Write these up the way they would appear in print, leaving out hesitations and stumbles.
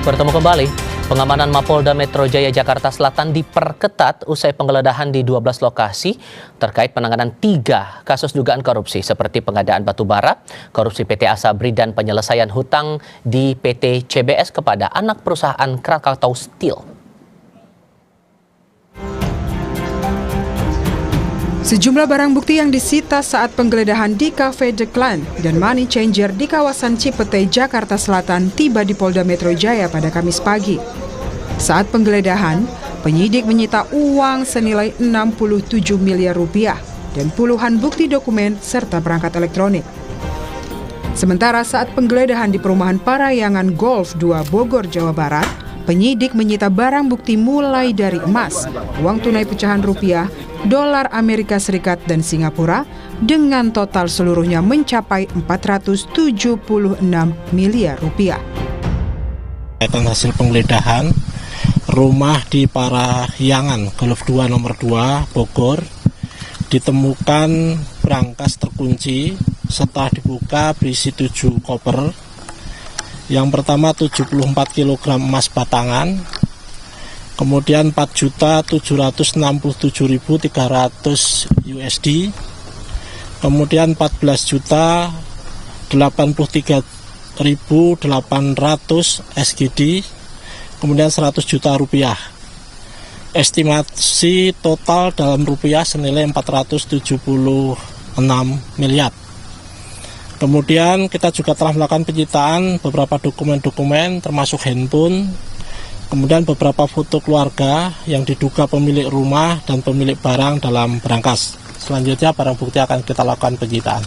Bertemu kembali, pengamanan Mapolda Metro Jaya Jakarta Selatan diperketat usai penggeledahan di 12 lokasi terkait penanganan 3 kasus dugaan korupsi seperti pengadaan batu bara, korupsi PT Asabri dan penyelesaian hutang di PT CBS kepada anak perusahaan Krakatau Steel. Sejumlah barang bukti yang disita saat penggeledahan di Cafe The Clan dan Money Changer di kawasan Cipete, Jakarta Selatan tiba di Polda Metro Jaya pada Kamis pagi. Saat penggeledahan, penyidik menyita uang senilai 67 miliar rupiah dan puluhan bukti dokumen serta perangkat elektronik. Sementara saat penggeledahan di perumahan Parayangan Golf 2 Bogor, Jawa Barat, penyidik menyita barang bukti mulai dari emas, uang tunai pecahan rupiah, dolar Amerika Serikat dan Singapura dengan total seluruhnya mencapai 476 miliar rupiah. Hasil penggeledahan rumah di Parayangan Golf 2 nomor 2 Bogor ditemukan brankas terkunci. Setelah dibuka berisi 7 koper. Yang pertama 74 kg emas batangan, kemudian 4.767.300 USD, kemudian 14.083.800 SGD, kemudian 100 juta rupiah. Estimasi total dalam rupiah senilai 476 miliar. Kemudian kita juga telah melakukan penyitaan beberapa dokumen-dokumen termasuk handphone, kemudian beberapa foto keluarga yang diduga pemilik rumah dan pemilik barang dalam brankas. Selanjutnya barang bukti akan kita lakukan penyitaan.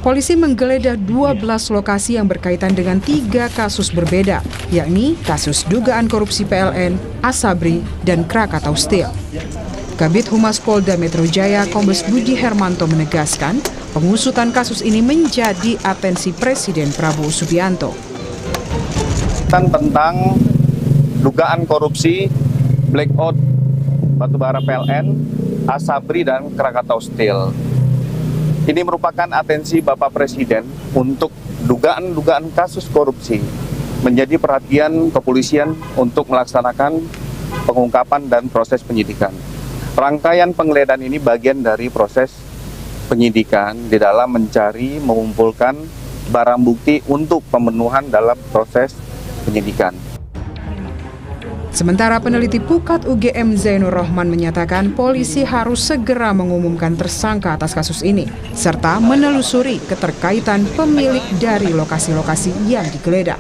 Polisi menggeledah 12 lokasi yang berkaitan dengan 3 kasus berbeda, yakni kasus dugaan korupsi PLN, Asabri, dan Krakatau Steel. Kabid Humas Polda Metro Jaya Kombes Budi Hermanto menegaskan, pengusutan kasus ini menjadi atensi Presiden Prabowo Subianto. Tentang dugaan korupsi blackout batubara PLN, Asabri dan Krakatau Steel. Ini merupakan atensi Bapak Presiden untuk dugaan-dugaan kasus korupsi menjadi perhatian kepolisian untuk melaksanakan pengungkapan dan proses penyidikan. Rangkaian penggeledahan ini bagian dari proses penyidikan di dalam mencari, mengumpulkan barang bukti untuk pemenuhan dalam proses penyidikan. Sementara peneliti Pukat UGM Zainur Rohman menyatakan polisi harus segera mengumumkan tersangka atas kasus ini, serta menelusuri keterkaitan pemilik dari lokasi-lokasi yang digeledah.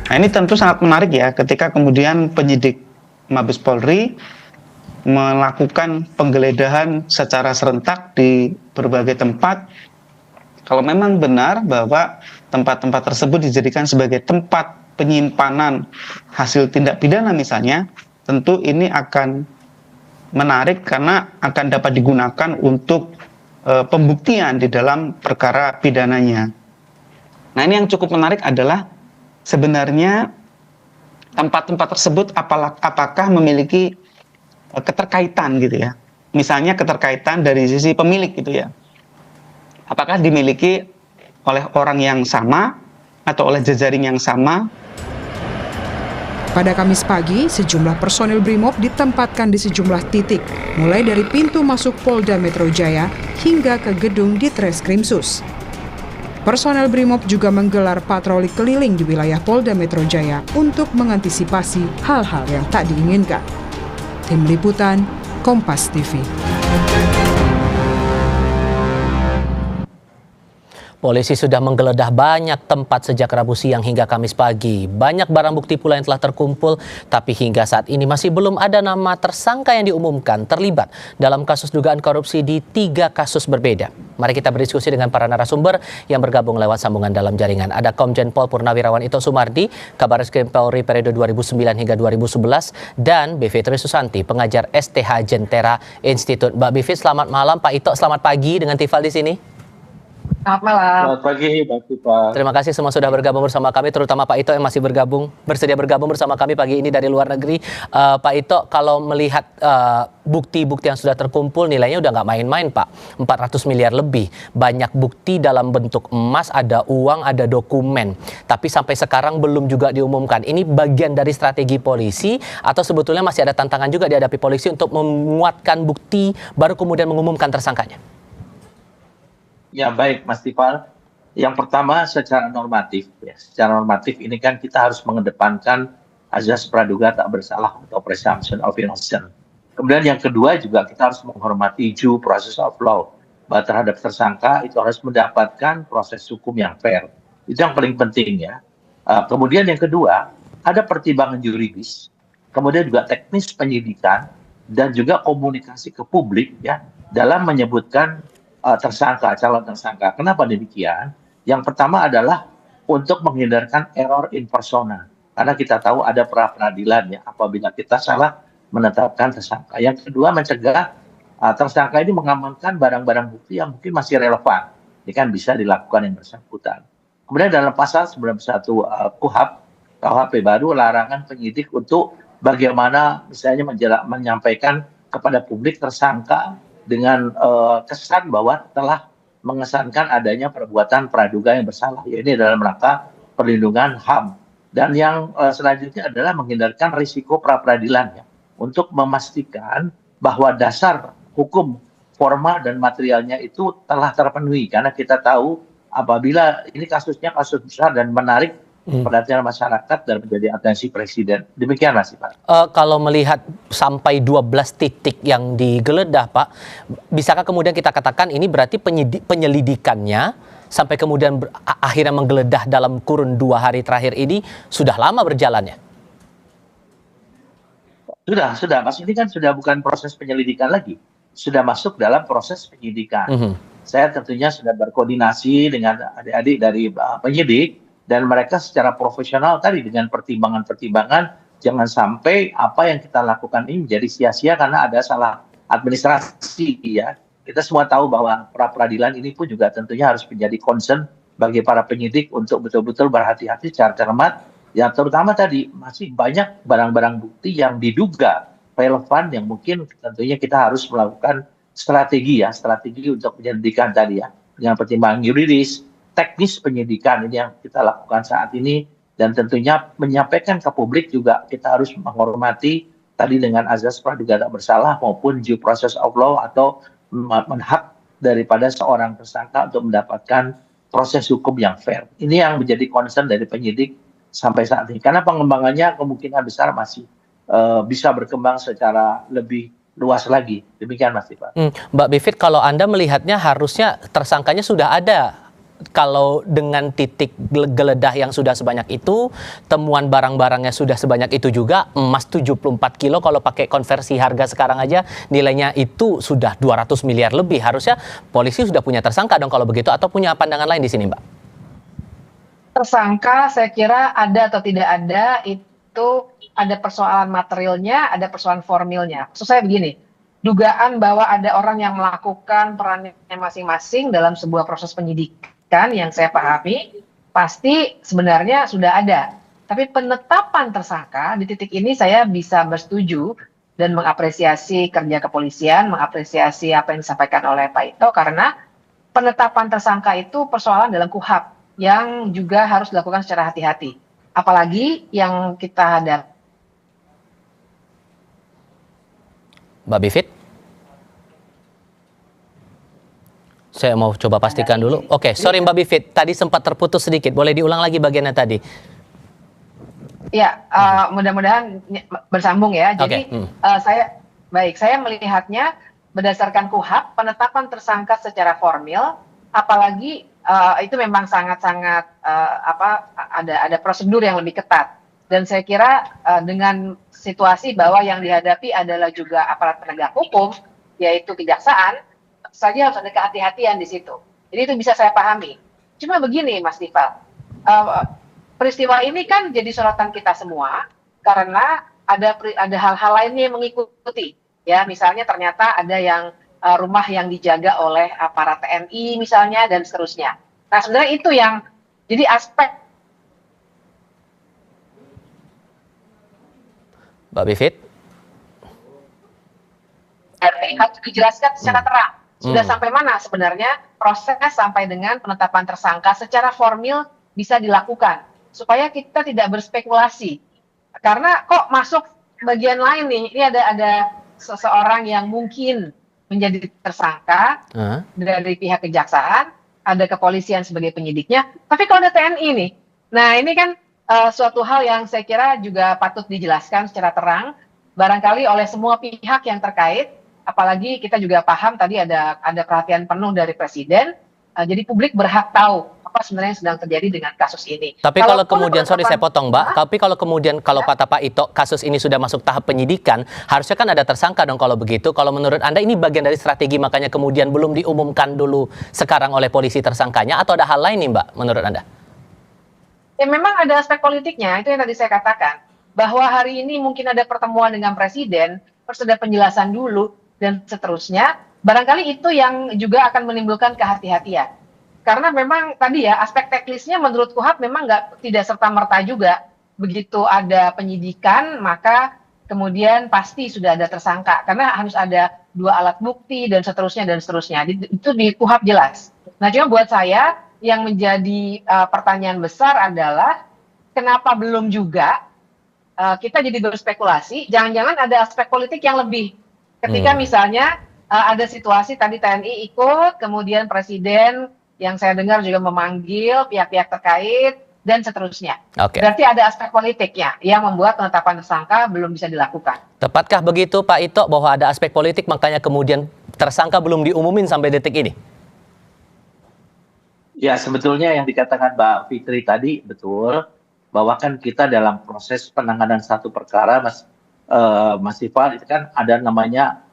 Nah, ini tentu sangat menarik ya, ketika kemudian penyidik Mabes Polri melakukan penggeledahan secara serentak di berbagai tempat. Kalau memang benar bahwa tempat-tempat tersebut dijadikan sebagai tempat penyimpanan hasil tindak pidana misalnya, tentu ini akan menarik karena akan dapat digunakan untuk pembuktian di dalam perkara pidananya. Nah, ini yang cukup menarik adalah sebenarnya tempat-tempat tersebut apakah memiliki keterkaitan gitu ya. Misalnya keterkaitan dari sisi pemilik gitu ya. Apakah dimiliki oleh orang yang sama atau oleh jejaring yang sama? Pada Kamis pagi, sejumlah personil Brimob ditempatkan di sejumlah titik, mulai dari pintu masuk Polda Metro Jaya hingga ke gedung Ditreskrimsus. Personel Brimob juga menggelar patroli keliling di wilayah Polda Metro Jaya untuk mengantisipasi hal-hal yang tak diinginkan. Tim Liputan, Kompas TV. Polisi sudah menggeledah banyak tempat sejak Rabu siang hingga Kamis pagi. Banyak barang bukti pula yang telah terkumpul, tapi hingga saat ini masih belum ada nama tersangka yang diumumkan terlibat dalam kasus dugaan korupsi di 3 kasus berbeda. Mari kita berdiskusi dengan para narasumber yang bergabung lewat sambungan dalam jaringan. Ada Komjen Pol Purnawirawan Ito Sumardi, Kabareskrim Polri periode 2009 hingga 2011, dan Bivitri Susanti, pengajar STH Jentera Institute. Mbak Bivit, selamat malam. Pak Ito, selamat pagi dengan Tifal di sini. Selamat malam. Selamat pagi, Pak Tifa. Terima kasih semua sudah bergabung bersama kami, terutama Pak Ito yang masih bersedia bergabung bersama kami pagi ini dari luar negeri. Pak Ito, kalau melihat bukti-bukti yang sudah terkumpul, nilainya udah nggak main-main, Pak. 400 miliar lebih. Banyak bukti dalam bentuk emas, ada uang, ada dokumen. Tapi sampai sekarang belum juga diumumkan. Ini bagian dari strategi polisi atau sebetulnya masih ada tantangan juga dihadapi polisi untuk menguatkan bukti baru kemudian mengumumkan tersangkanya? Ya baik, Mas Tifal. Yang pertama secara normatif, ya. Secara normatif ini kan kita harus mengedepankan azas praduga tak bersalah atau presumption of innocence. Kemudian yang kedua juga kita harus menghormati due process of law. Bahwa terhadap tersangka itu harus mendapatkan proses hukum yang fair. Itu yang paling penting ya. Kemudian yang kedua, ada pertimbangan yuridis, kemudian juga teknis penyidikan, dan juga komunikasi ke publik ya dalam menyebutkan tersangka, calon tersangka. Kenapa demikian? Yang pertama adalah untuk menghindarkan error in persona. Karena kita tahu ada pra peradilan ya apabila kita salah menetapkan tersangka. Yang kedua mencegah tersangka ini mengamankan barang-barang bukti yang mungkin masih relevan. Ini kan bisa dilakukan yang bersangkutan. Kemudian dalam pasal 91 KUHP baru larangan penyidik untuk bagaimana misalnya menyampaikan kepada publik tersangka dengan kesan bahwa telah mengesankan adanya perbuatan praduga yang bersalah. Ya, ini dalam rangka perlindungan HAM. Dan yang selanjutnya adalah menghindarkan risiko pra peradilan ya, untuk memastikan bahwa dasar hukum formal dan materialnya itu telah terpenuhi. Karena kita tahu apabila ini kasusnya kasus besar dan menarik perhatian masyarakat dan menjadi atensi presiden. Demikian Mas Pak. Kalau melihat sampai 12 titik yang digeledah, Pak, bisakah kemudian kita katakan ini berarti penyelidikannya sampai kemudian akhirnya menggeledah dalam kurun 2 hari terakhir ini sudah lama berjalannya? Sudah. Mas, ini kan sudah bukan proses penyelidikan lagi. Sudah masuk dalam proses penyidikan. Saya tentunya sudah berkoordinasi dengan adik-adik dari penyidik, dan mereka secara profesional tadi dengan pertimbangan-pertimbangan jangan sampai apa yang kita lakukan ini menjadi sia-sia karena ada salah administrasi ya. Kita semua tahu bahwa pra peradilan ini pun juga tentunya harus menjadi concern bagi para penyidik untuk betul-betul berhati-hati secara cermat. Ya terutama tadi masih banyak barang-barang bukti yang diduga relevan yang mungkin tentunya kita harus melakukan strategi untuk penyelidikan tadi ya dengan pertimbangan yuridis, teknis penyidikan ini yang kita lakukan saat ini, dan tentunya menyampaikan ke publik juga kita harus menghormati tadi dengan azas praduga tak bersalah maupun due process of law atau hak daripada seorang tersangka untuk mendapatkan proses hukum yang fair. Ini yang menjadi concern dari penyidik sampai saat ini. Karena pengembangannya kemungkinan besar masih bisa berkembang secara lebih luas lagi. Demikian Mas Tifa. Mbak Bivit, kalau Anda melihatnya harusnya tersangkanya sudah ada. Kalau dengan titik geledah yang sudah sebanyak itu, temuan barang-barangnya sudah sebanyak itu juga, emas 74 kilo kalau pakai konversi harga sekarang aja nilainya itu sudah 200 miliar lebih. Harusnya polisi sudah punya tersangka dong kalau begitu, atau punya pandangan lain di sini, Mbak? Tersangka saya kira ada atau tidak ada itu ada persoalan materialnya, ada persoalan formilnya. Maksud saya begini, dugaan bahwa ada orang yang melakukan perannya masing-masing dalam sebuah proses penyidikan yang saya pahami pasti sebenarnya sudah ada. Tapi penetapan tersangka di titik ini saya bisa bersetuju dan mengapresiasi kerja kepolisian, mengapresiasi apa yang disampaikan oleh Pak Ito, karena penetapan tersangka itu persoalan dalam KUHP yang juga harus dilakukan secara hati-hati. Apalagi yang kita hadapi. Mbak Bivit? Saya mau coba pastikan dulu. Oke, sorry Mbak Bivit, tadi sempat terputus sedikit. Boleh diulang lagi bagiannya tadi? Ya, mudah-mudahan bersambung ya. Jadi saya melihatnya berdasarkan KUHP, penetapan tersangka secara formil, apalagi itu memang sangat-sangat ada prosedur yang lebih ketat. Dan saya kira dengan situasi bahwa yang dihadapi adalah juga aparat penegak hukum, yaitu kejaksaan, saja harus ada kehati-hatian di situ. Jadi itu bisa saya pahami. Cuma begini Mas Tifal, peristiwa ini kan jadi sorotan kita semua karena ada hal-hal lainnya yang mengikuti. Ya, misalnya ternyata ada yang rumah yang dijaga oleh aparat TNI misalnya dan seterusnya. Nah sebenarnya itu yang jadi aspek. Mbak Bivit? Harus dijelaskan secara terang. Sudah sampai mana sebenarnya proses sampai dengan penetapan tersangka secara formil bisa dilakukan. Supaya kita tidak berspekulasi. Karena kok masuk bagian lain nih, ini ada seseorang yang mungkin menjadi tersangka dari pihak kejaksaan, ada kepolisian sebagai penyidiknya, tapi kalau ada TNI nih, nah ini kan suatu hal yang saya kira juga patut dijelaskan secara terang, barangkali oleh semua pihak yang terkait, apalagi kita juga paham tadi ada perhatian penuh dari Presiden, jadi publik berhak tahu apa sebenarnya yang sedang terjadi dengan kasus ini. Tapi kalau kemudian, sorry saya potong Mbak, tapi kalau kemudian kalau kata Pak Ito kasus ini sudah masuk tahap penyidikan, harusnya kan ada tersangka dong kalau begitu. Kalau menurut Anda ini bagian dari strategi makanya kemudian belum diumumkan dulu sekarang oleh polisi tersangkanya, atau ada hal lain nih Mbak menurut Anda? Ya memang ada aspek politiknya, itu yang tadi saya katakan. Bahwa hari ini mungkin ada pertemuan dengan Presiden, terus ada penjelasan dulu, dan seterusnya. Barangkali itu yang juga akan menimbulkan kehati-hatian. Karena memang tadi ya aspek teknisnya menurut KUHAP memang tidak serta-merta juga begitu ada penyidikan maka kemudian pasti sudah ada tersangka karena harus ada 2 alat bukti dan seterusnya itu di KUHAP jelas. Nah cuma buat saya yang menjadi pertanyaan besar adalah kenapa belum juga kita jadi berspekulasi jangan-jangan ada aspek politik yang lebih ketika misalnya ada situasi tadi TNI ikut kemudian Presiden yang saya dengar juga memanggil pihak-pihak terkait, dan seterusnya. Berarti ada aspek politiknya yang membuat penetapan tersangka belum bisa dilakukan. Tepatkah begitu Pak Ito bahwa ada aspek politik makanya kemudian tersangka belum diumumin sampai detik ini? Ya sebetulnya yang dikatakan Mbak Fitri tadi betul, bahwa kan kita dalam proses penanganan satu perkara, Mas Ivan, itu kan ada namanya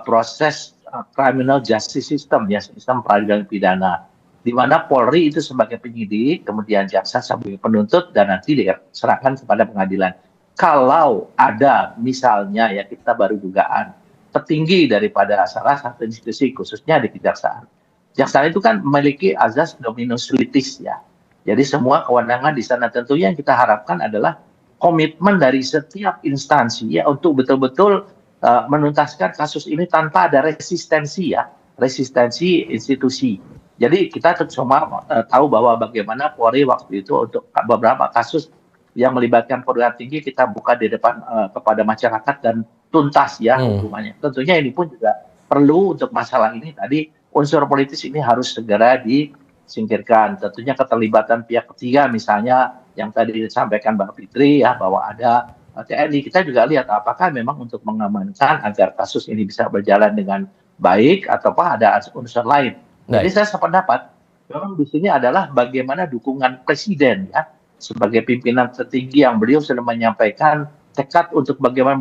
proses criminal justice system, ya sistem peradilan pidana. Di mana Polri itu sebagai penyidik, kemudian jaksa sebagai penuntut, dan nanti diserahkan kepada pengadilan. Kalau ada misalnya ya kita baru dugaan petinggi daripada salah satu institusi khususnya di kejaksaan. Kejaksaan itu kan memiliki azas dominus litis ya. Jadi semua kewenangan di sana tentunya yang kita harapkan adalah komitmen dari setiap instansi ya untuk betul-betul menuntaskan kasus ini tanpa ada resistensi ya, resistensi institusi. Jadi kita semua tahu bahwa bagaimana Polri waktu itu untuk beberapa kasus yang melibatkan perguruan tinggi kita buka di depan kepada masyarakat dan tuntas ya hukumannya. Tentunya ini pun juga perlu untuk masalah ini tadi unsur politis ini harus segera disingkirkan. Tentunya keterlibatan pihak ketiga misalnya yang tadi disampaikan Mbak Fitri ya bahwa ada TNI, kita juga lihat apakah memang untuk mengamankan agar kasus ini bisa berjalan dengan baik ataukah ada unsur lain. Jadi saya sependapat memang di sini adalah bagaimana dukungan Presiden ya sebagai pimpinan tertinggi yang beliau sudah menyampaikan tekad untuk bagaimana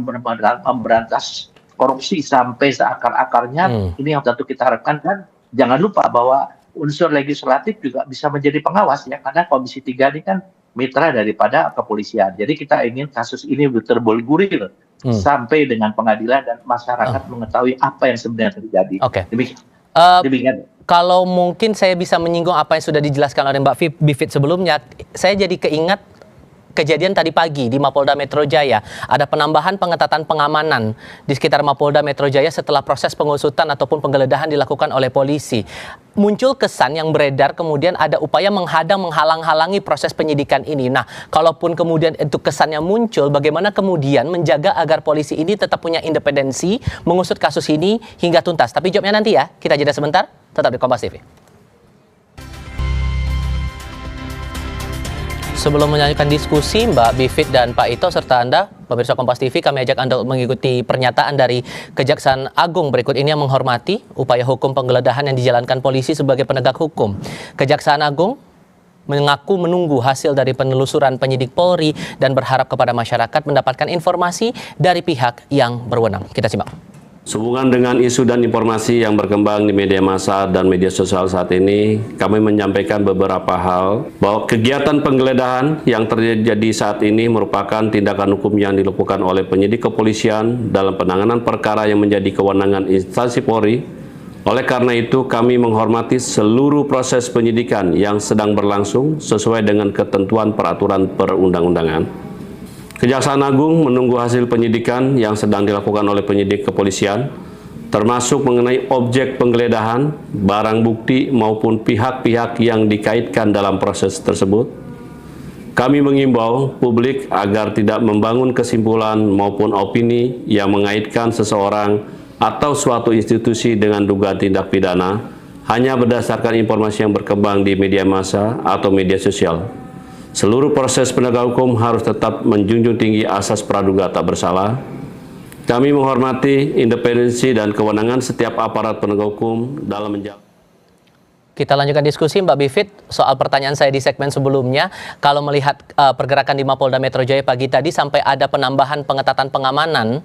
memberantas korupsi sampai seakar-akarnya. Ini yang tentu kita harapkan, dan jangan lupa bahwa unsur legislatif juga bisa menjadi pengawas ya, karena Komisi 3 ini kan mitra daripada kepolisian. Jadi kita ingin kasus ini terguril sampai dengan pengadilan dan masyarakat mengetahui apa yang sebenarnya terjadi. Demikian. Kalau mungkin saya bisa menyinggung apa yang sudah dijelaskan oleh Mbak Bivit sebelumnya, saya jadi keingat kejadian tadi pagi di Mapolda Metro Jaya. Ada penambahan pengetatan pengamanan di sekitar Mapolda Metro Jaya setelah proses pengusutan ataupun penggeledahan dilakukan oleh polisi. Muncul kesan yang beredar kemudian ada upaya menghalang-halangi proses penyidikan ini. Nah, kalaupun kemudian itu kesannya muncul, bagaimana kemudian menjaga agar polisi ini tetap punya independensi mengusut kasus ini hingga tuntas? Tapi jawabnya nanti ya, kita jeda sebentar, tetap di Kompas TV. Sebelum melanjutkan diskusi, Mbak Bivit dan Pak Ito serta Anda, pemirsa Kompas TV, kami ajak Anda untuk mengikuti pernyataan dari Kejaksaan Agung berikut ini yang menghormati upaya hukum penggeledahan yang dijalankan polisi sebagai penegak hukum. Kejaksaan Agung mengaku menunggu hasil dari penelusuran penyidik Polri dan berharap kepada masyarakat mendapatkan informasi dari pihak yang berwenang. Kita simak. Sehubungan dengan isu dan informasi yang berkembang di media massa dan media sosial saat ini, kami menyampaikan beberapa hal bahwa kegiatan penggeledahan yang terjadi saat ini merupakan tindakan hukum yang dilakukan oleh penyidik kepolisian dalam penanganan perkara yang menjadi kewenangan instansi Polri Oleh karena itu, kami menghormati seluruh proses penyidikan yang sedang berlangsung sesuai dengan ketentuan peraturan perundang-undangan. Kejaksaan Agung menunggu hasil penyidikan yang sedang dilakukan oleh penyidik kepolisian, termasuk mengenai objek penggeledahan, barang bukti maupun pihak-pihak yang dikaitkan dalam proses tersebut. Kami mengimbau publik agar tidak membangun kesimpulan maupun opini yang mengaitkan seseorang atau suatu institusi dengan dugaan tindak pidana hanya berdasarkan informasi yang berkembang di media massa atau media sosial. Seluruh proses penegak hukum harus tetap menjunjung tinggi asas praduga tak bersalah. Kami menghormati independensi dan kewenangan setiap aparat penegak hukum dalam menjalankan. Kita lanjutkan diskusi Mbak Bivit soal pertanyaan saya di segmen sebelumnya. Kalau melihat pergerakan di Mapolda Metro Jaya pagi tadi sampai ada penambahan pengetatan pengamanan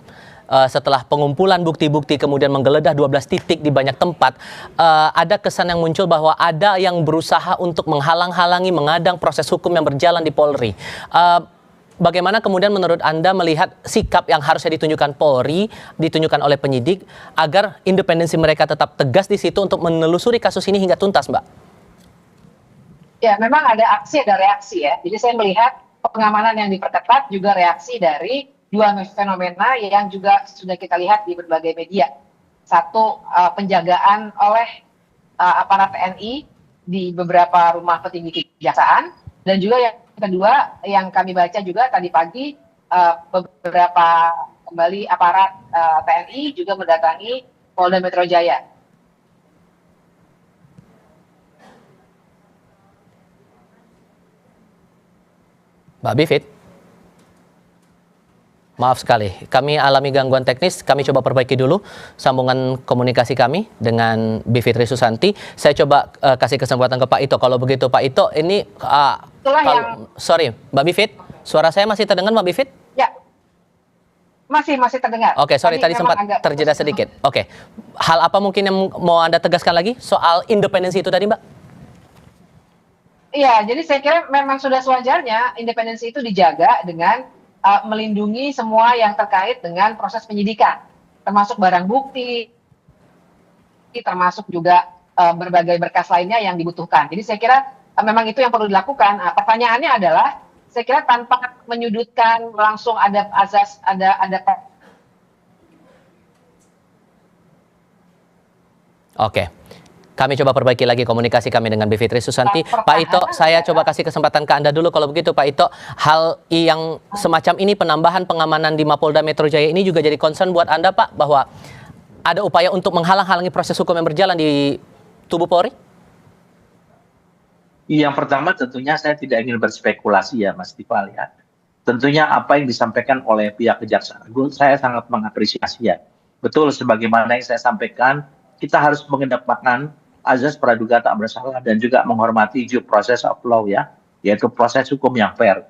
setelah pengumpulan bukti-bukti kemudian menggeledah 12 titik di banyak tempat, ada kesan yang muncul bahwa ada yang berusaha untuk menghalang-halangi, mengadang proses hukum yang berjalan di Polri. Bagaimana kemudian menurut Anda melihat sikap yang harusnya ditunjukkan Polri, ditunjukkan oleh penyidik, agar independensi mereka tetap tegas di situ untuk menelusuri kasus ini hingga tuntas, Mbak? Ya, memang ada aksi, ada reaksi ya. Jadi saya melihat pengamanan yang diperketat juga reaksi dari dua fenomena yang juga sudah kita lihat di berbagai media. Satu, penjagaan oleh aparat TNI di beberapa rumah petinggi kejaksaan, dan juga yang kedua yang kami baca juga tadi pagi, beberapa kembali aparat TNI juga mendatangi Polda Metro Jaya. Mbak Bivit? Maaf sekali, kami alami gangguan teknis, kami coba perbaiki dulu sambungan komunikasi kami dengan Bivitri Susanti. Saya coba kasih kesempatan ke Pak Ito. Kalau begitu Pak Ito, ini sorry Mbak Bivit, suara saya masih terdengar Mbak Bivit? Ya, masih terdengar. Oke, sorry tadi sempat terjeda sedikit. Oke, hal apa mungkin yang mau Anda tegaskan lagi soal independensi itu tadi Mbak? Iya, jadi saya kira memang sudah sewajarnya independensi itu dijaga dengan melindungi semua yang terkait dengan proses penyidikan, termasuk barang bukti, termasuk juga berbagai berkas lainnya yang dibutuhkan. Jadi saya kira memang itu yang perlu dilakukan. Pertanyaannya adalah, saya kira tanpa menyudutkan langsung ada azas, ada. Oke. Kami coba perbaiki lagi komunikasi kami dengan Bivitri Susanti. Pak Ito, saya coba kasih kesempatan ke Anda dulu. Kalau begitu Pak Ito, hal yang semacam ini, penambahan pengamanan di Mapolda Metro Jaya ini juga jadi concern buat Anda Pak, bahwa ada upaya untuk menghalang-halangi proses hukum yang berjalan di tubuh Polri? Yang pertama tentunya saya tidak ingin berspekulasi ya Mas Tifal ya. Tentunya apa yang disampaikan oleh pihak Kejaksaan Agung saya sangat mengapresiasi ya. Betul sebagaimana yang saya sampaikan, kita harus mengedepankan azas praduga tak bersalah dan juga menghormati due process of law ya, yaitu proses hukum yang fair.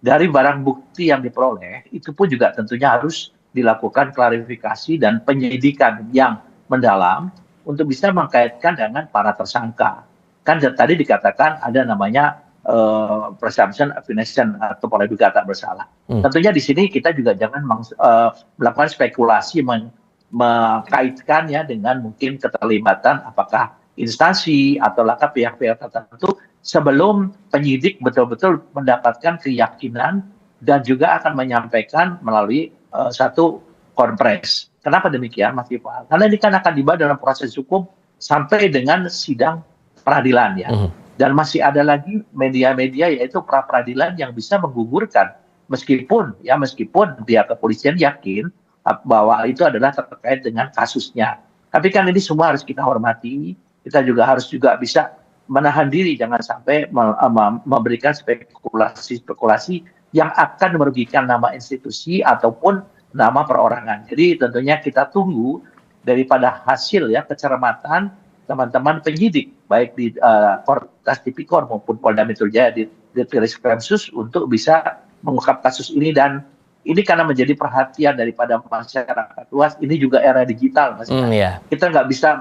Dari barang bukti yang diperoleh, itu pun juga tentunya harus dilakukan klarifikasi dan penyidikan yang mendalam untuk bisa mengkaitkan dengan para tersangka. Kan tadi dikatakan ada namanya presumption of innocence atau praduga tak bersalah. Tentunya di sini kita juga jangan melakukan spekulasi mengkaitkan ya dengan mungkin keterlibatan apakah instansi atau pihak-pihak tertentu sebelum penyidik betul-betul mendapatkan keyakinan dan juga akan menyampaikan melalui satu konpres. Kenapa demikian Mas Tifal? Karena ini kan akan dibawa dalam proses hukum sampai dengan sidang peradilan ya. Dan masih ada lagi media-media yaitu pra-peradilan yang bisa menggugurkan meskipun pihak kepolisian yakin bahwa itu adalah terkait dengan kasusnya. Tapi kan ini semua harus kita hormati. Kita juga harus bisa menahan diri jangan sampai memberikan spekulasi yang akan merugikan nama institusi ataupun nama perorangan. Jadi tentunya kita tunggu daripada hasil ya kecermatan teman-teman penyidik baik di Korps Tipikor maupun Polda Metro Jaya di Reskrimsus untuk bisa mengungkap kasus ini. Dan ini karena menjadi perhatian daripada masyarakat luas, ini juga era digital, Mas. Kita nggak bisa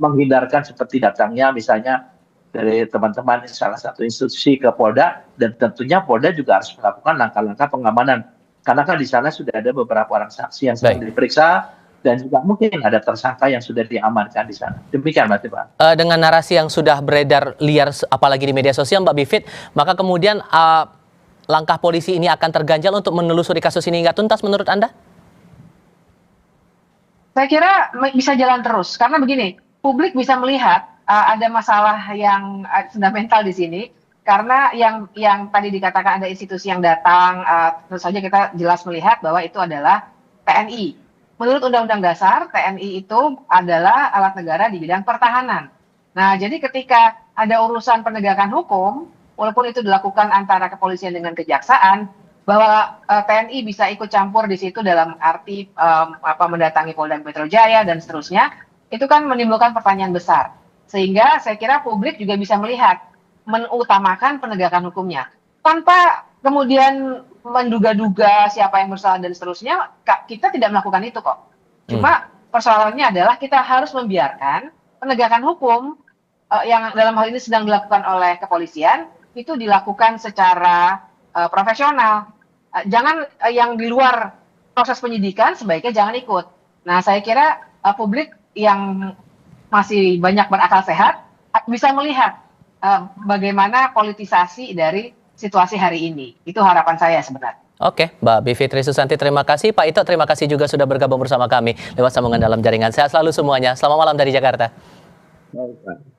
menghindarkan seperti datangnya misalnya dari teman-teman salah satu institusi ke Polda, dan tentunya Polda juga harus melakukan langkah-langkah pengamanan. Karena kan di sana sudah ada beberapa orang saksi yang sedang diperiksa, dan juga mungkin ada tersangka yang sudah diamankan di sana. Demikian Mas Iqbal. Dengan narasi yang sudah beredar liar, apalagi di media sosial, Mbak Bivit, maka kemudian langkah polisi ini akan terganjal untuk menelusuri kasus ini hingga tuntas menurut Anda? Saya kira bisa jalan terus, karena begini, publik bisa melihat ada masalah yang fundamental di sini, karena yang tadi dikatakan ada institusi yang datang, tentu saja kita jelas melihat bahwa itu adalah TNI. Menurut Undang-Undang Dasar, TNI itu adalah alat negara di bidang pertahanan. Nah, jadi ketika ada urusan penegakan hukum, walaupun itu dilakukan antara kepolisian dengan kejaksaan, bahwa TNI bisa ikut campur di situ dalam arti mendatangi Polda Metro Jaya dan seterusnya, itu kan menimbulkan pertanyaan besar. Sehingga saya kira publik juga bisa melihat, mengutamakan penegakan hukumnya. Tanpa kemudian menduga-duga siapa yang bersalah dan seterusnya, kita tidak melakukan itu kok. Cuma persoalannya adalah kita harus membiarkan penegakan hukum yang dalam hal ini sedang dilakukan oleh kepolisian, itu dilakukan secara profesional. Jangan yang di luar proses penyidikan sebaiknya jangan ikut. Nah, saya kira publik yang masih banyak berakal sehat bisa melihat bagaimana politisasi dari situasi hari ini. Itu harapan saya sebenarnya. Oke, Mbak Bivitri Susanti, terima kasih. Pak Ito, terima kasih juga sudah bergabung bersama kami lewat sambungan dalam jaringan. Sehat selalu semuanya. Selamat malam dari Jakarta. Baik, Pak.